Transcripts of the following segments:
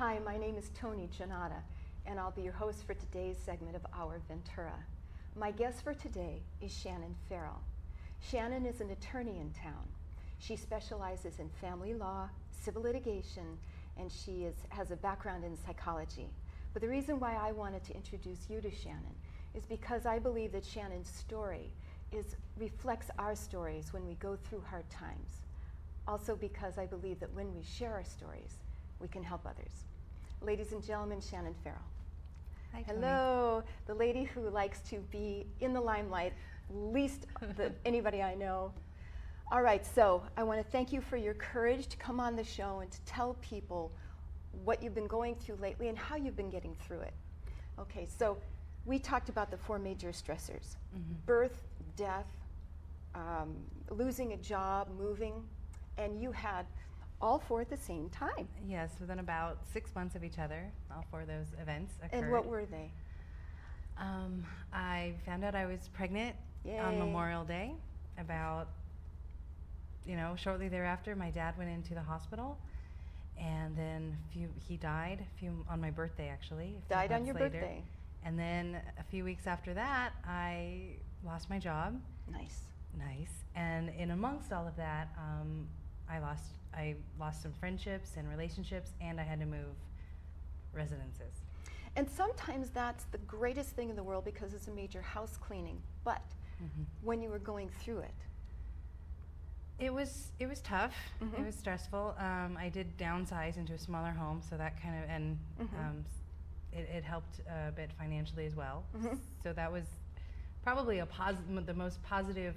Hi, my name is Toni Jannotta, and I'll be your host for today's segment of Our Ventura. My guest for today is Shannon Farrell. Shannon is an attorney in town. She specializes in family law, civil litigation, and she has a background in psychology. But the reason why I wanted to introduce you to Shannon is because I believe that Shannon's story reflects our stories when we go through hard times. Also because I believe that when we share our stories, we can help others. Ladies and gentlemen, Shannon Farrell. Hi, Toni. Hello, the lady who likes to be in the limelight, least anybody I know. All right, so I want to thank you for your courage to come on the show and to tell people what you've been going through lately and how you've been getting through it. Okay, so we talked about the 4 major stressors: birth, death, losing a job, moving, and you had all 4 at the same time. Yes, within about 6 months of each other, all 4 of those events occurred. And what were they? I found out I was pregnant on Memorial Day. About, shortly thereafter, my dad went into the hospital, and then he died on my birthday, actually. Died on your birthday. And then a few weeks after that, I lost my job. Nice. And in amongst all of that, I lost some friendships and relationships, and I had to move residences. And sometimes that's the greatest thing in the world because it's a major house cleaning. But when you were going through it, it was tough. It was stressful. I did downsize into a smaller home, so that kind of it helped a bit financially as well. So that was probably the most positive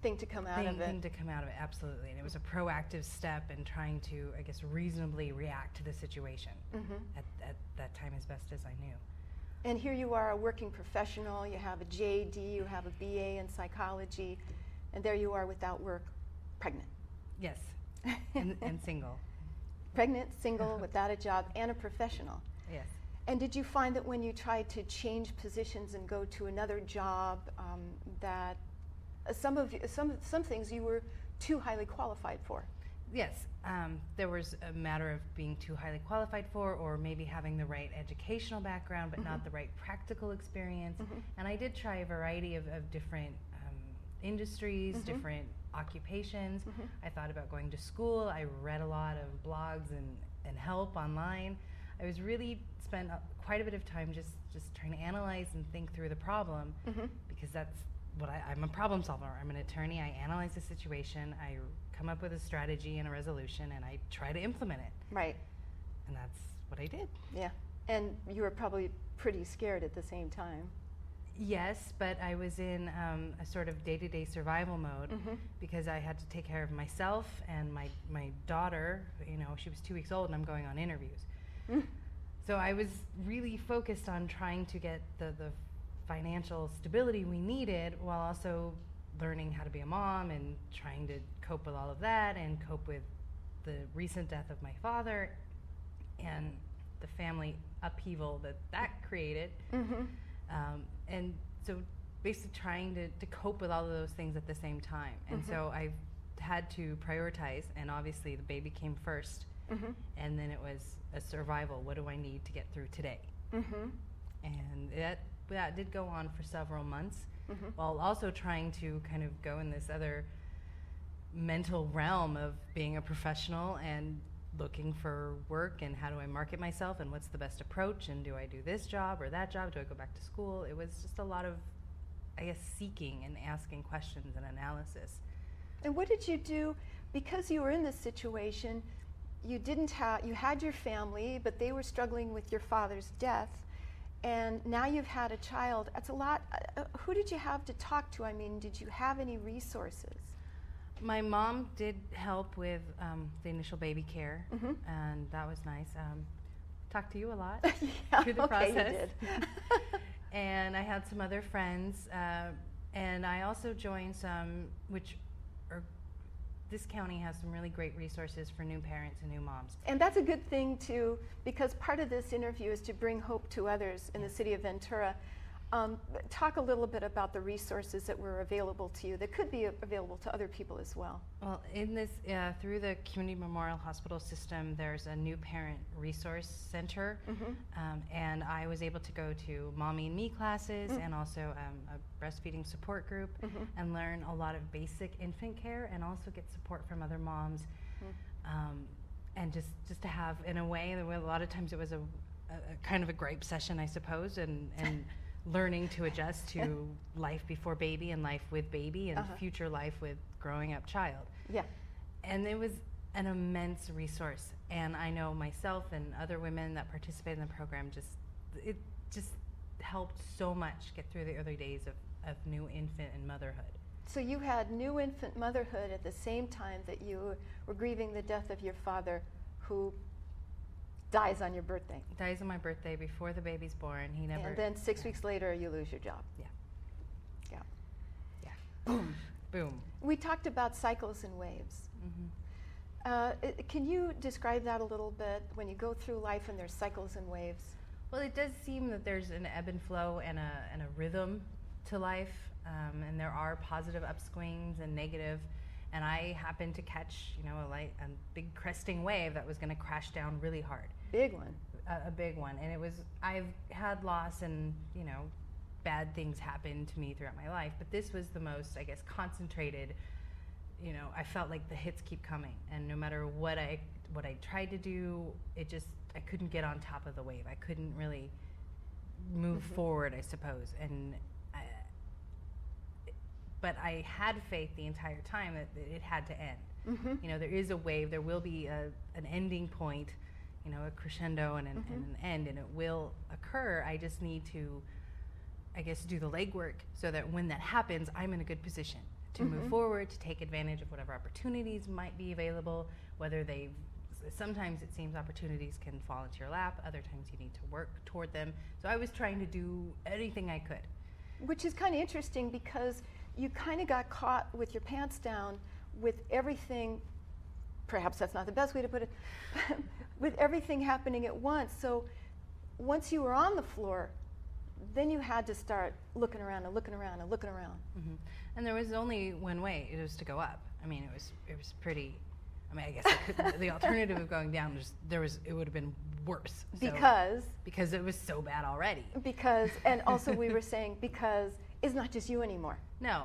thing to come out of it. Thing to come out of it, absolutely. And it was a proactive step in trying to, I guess, reasonably react to the situation at that time as best as I knew. And here you are, a working professional. You have a JD, you have a BA in psychology, and there you are without work, pregnant. Yes, and single. Pregnant, single, without a job, and a professional. Yes. And did you find that when you tried to change positions and go to another job, that some things you were too highly qualified for? Yes, there was a matter of being too highly qualified for, or maybe having the right educational background but not the right practical experience. And I did try a variety of different industries, different occupations. I thought about going to school. I read a lot of blogs and help online. I was really spent quite a bit of time just trying to analyze and think through the problem, because that's what I'm a problem solver. I'm an attorney. I analyze the situation. I come up with a strategy and a resolution, and I try to implement it. Right. And that's what I did. Yeah. And you were probably pretty scared at the same time. Yes, but I was in a sort of day-to-day survival mode because I had to take care of myself and my daughter. She was 2 weeks old, and I'm going on interviews. So I was really focused on trying to get the financial stability we needed, while also learning how to be a mom and trying to cope with all of that, and cope with the recent death of my father and the family upheaval that created. And so basically trying to cope with all of those things at the same time. And so I had to prioritize, and obviously the baby came first. And then it was a survival. What do I need to get through today? And that did go on for several months, while also trying to kind of go in this other mental realm of being a professional and looking for work, and how do I market myself, and what's the best approach, and do I do this job or that job? Do I go back to school? It was just a lot of, I guess, seeking and asking questions and analysis. And what did you do? Because you were in this situation, you had your family, but they were struggling with your father's death, and now you've had a child. That's a lot. Who did you have to talk to? I mean, did you have any resources? My mom did help with the initial baby care, and that was nice. Talked to you a lot through the process. You did. And I had some other friends, and I also joined some, this county has some really great resources for new parents and new moms. And that's a good thing too, because part of this interview is to bring hope to others in the city of Ventura. Talk a little bit about the resources that were available to you that could be available to other people as well. Well, in this, through the Community Memorial Hospital system, there's a new parent resource center, and I was able to go to Mommy and Me classes and also a breastfeeding support group and learn a lot of basic infant care and also get support from other moms, and just to have, in a way, a lot of times it was a kind of a gripe session, I suppose, and learning to adjust to life before baby and life with baby and future life with growing up child. Yeah. And it was an immense resource. And I know myself and other women that participated in the program, it just helped so much get through the early days of new infant and motherhood. So you had new infant motherhood at the same time that you were grieving the death of your father, who dies on your birthday. Dies on my birthday before the baby's born. He never. And then 6 weeks later, you lose your job. Yeah. Yeah. Yeah. Boom. Boom. We talked about cycles and waves. Can you describe that a little bit when you go through life and there's cycles and waves? Well, it does seem that there's an ebb and flow and a rhythm to life, and there are positive upswings and negative. And I happened to catch, a big cresting wave that was going to crash down really hard. Big one. A big one. And I've had loss and, bad things happen to me throughout my life, but this was the most, I guess, concentrated. I felt like the hits keep coming, and no matter what I tried to do, I couldn't get on top of the wave. I couldn't really move forward, I suppose. But I had faith the entire time that it had to end. There is a wave, there will be an ending point, a crescendo and an end, and it will occur. I just need to, I guess, do the legwork so that when that happens, I'm in a good position to move forward, to take advantage of whatever opportunities might be available, sometimes it seems opportunities can fall into your lap, other times you need to work toward them. So I was trying to do anything I could. Which is kind of interesting because you kind of got caught with your pants down with everything, perhaps that's not the best way to put it, with everything happening at once. So once you were on the floor, then you had to start looking around and looking around and looking around. And there was only one way, it was to go up. I mean, it was pretty, I guess the alternative of going down, it would have been worse. Because it was so bad already. And also we were saying, because it's not just you anymore. No,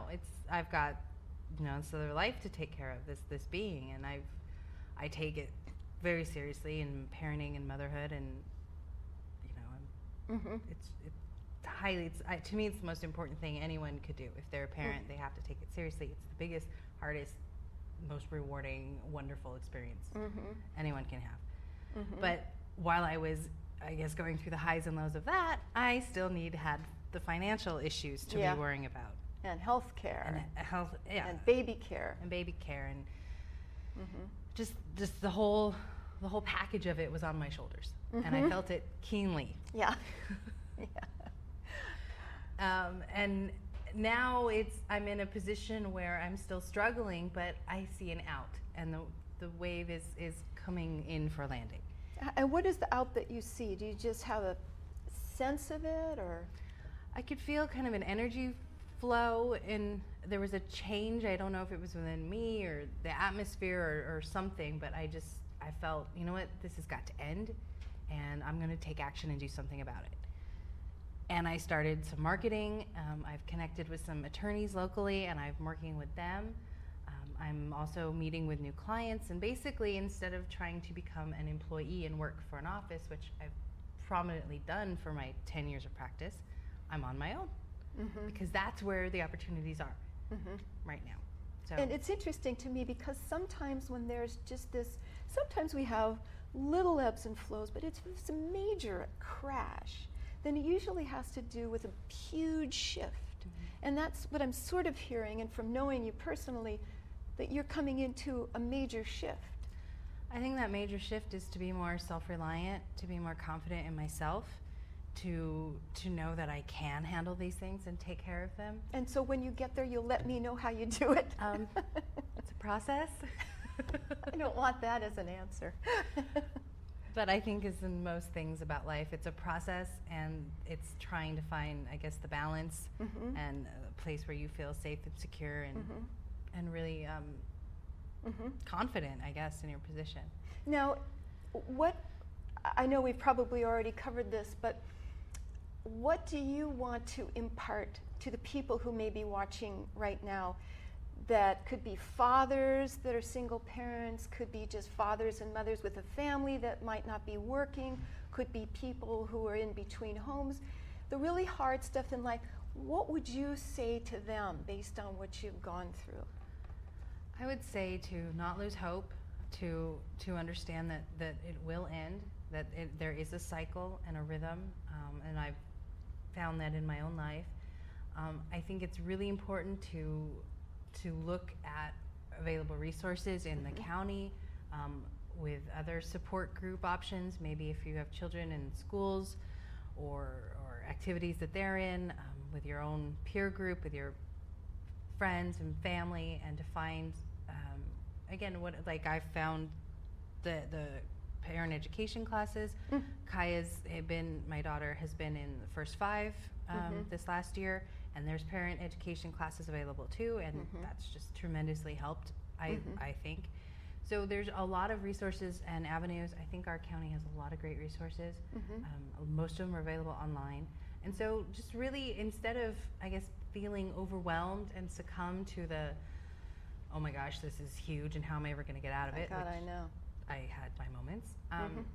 I've got, this other life to take care of, this being, and I take it very seriously in parenting and motherhood, and it's highly, to me, it's the most important thing anyone could do. If they're a parent, they have to take it seriously. It's the biggest, hardest, most rewarding, wonderful experience anyone can have. But while I was, I guess, going through the highs and lows of that, I still had the financial issues to be worrying about. And health care. And baby care. And just the whole package of it was on my shoulders. And I felt it keenly. Yeah. And now I'm in a position where I'm still struggling, but I see an out, and the wave is coming in for landing. And what is the out that you see? Do you just have a sense of it, or? I could feel kind of an energy flow, and there was a change. I don't know if it was within me or the atmosphere or something, but I felt, what, this has got to end, and I'm going to take action and do something about it. And I started some marketing. I've connected with some attorneys locally, and I'm working with them. I'm also meeting with new clients, and basically, instead of trying to become an employee and work for an office, which I've prominently done for my 10 years of practice, I'm on my own, because that's where the opportunities are right now. So. And it's interesting to me because sometimes when there's just sometimes we have little ebbs and flows, but it's a major crash, then it usually has to do with a huge shift. And that's what I'm sort of hearing, and from knowing you personally, that you're coming into a major shift. I think that major shift is to be more self-reliant, to be more confident in myself, to know that I can handle these things and take care of them. And so when you get there, you'll let me know how you do it. It's a process. I don't want that as an answer. But I think as in most things about life, it's a process, and it's trying to find, I guess, the balance and a place where you feel safe and secure and really confident, I guess, in your position. Now, I know we've probably already covered this, but what do you want to impart to the people who may be watching right now? That could be fathers that are single parents, could be just fathers and mothers with a family that might not be working, could be people who are in between homes. The really hard stuff in life, what would you say to them based on what you've gone through? I would say to not lose hope, to understand that it will end, that there is a cycle and a rhythm, and I've found that in my own life. I think it's really important to look at available resources in the county with other support group options, maybe if you have children in schools or activities that they're in, with your own peer group, with your friends and family, and to find, again, what like I found the parent education classes. Kaya's my daughter has been in the first 5 this last year, and there's parent education classes available too, and that's just tremendously helped, I think. So there's a lot of resources and avenues. I think our county has a lot of great resources. Most of them are available online. And so just really, instead of, I guess, feeling overwhelmed and succumb to the, oh my gosh, this is huge and how am I ever going to get out of it? God, I know. I had my moments.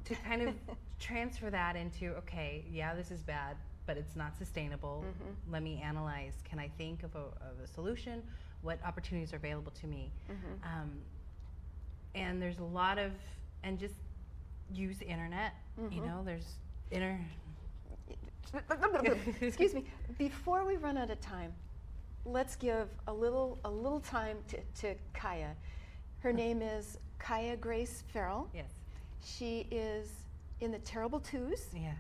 To kind of transfer that into, okay, yeah, this is bad, but it's not sustainable. Let me analyze. Can I think of a solution? What opportunities are available to me? And there's a lot of, and just use the internet. You know, there's Excuse me. Before we run out of time, let's give a little time to Kaya. Her name is Kaya Grace Farrell. Yes. She is in the Terrible Twos. Yes.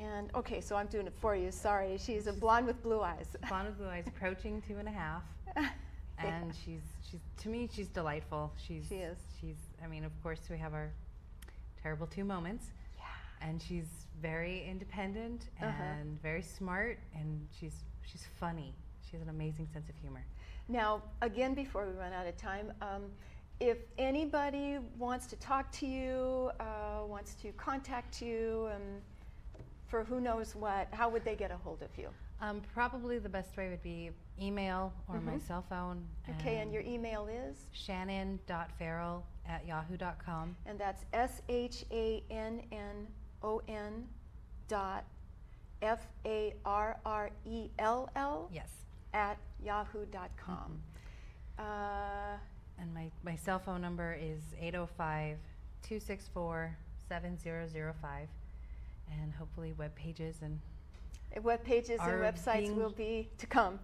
And okay, so I'm doing it for you. Sorry. She's a blonde with blue eyes. Blonde with blue eyes, approaching 2.5. And she's to me, she's delightful. She is. I mean, of course, we have our terrible 2 moments. Yeah. And she's very independent and very smart, and she's funny. She has an amazing sense of humor. Now, again, before we run out of time, if anybody wants to talk to you, wants to contact you, for who knows what, how would they get a hold of you? Probably the best way would be email or my cell phone. Okay, and your email is? Shannon.Farrell@Yahoo.com. And that's SHANNON.FARRELL? Yes. At Yahoo.com. And my cell phone number is 805-264-7005. And hopefully web pages and websites will be to come.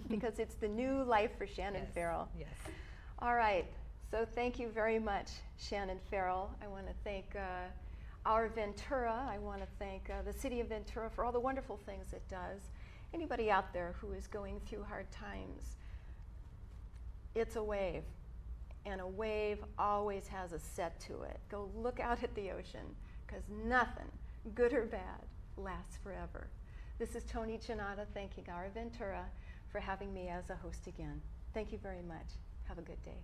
Because it's the new life for Shannon Farrell. Yes. All right. So thank you very much, Shannon Farrell. I want to thank OurVentura. I want to thank the City of Ventura for all the wonderful things it does. Anybody out there who is going through hard times, it's a wave. And a wave always has a set to it. Go look out at the ocean, because nothing, good or bad, lasts forever. This is Toni Jannotta thanking OurVentura for having me as a host again. Thank you very much. Have a good day.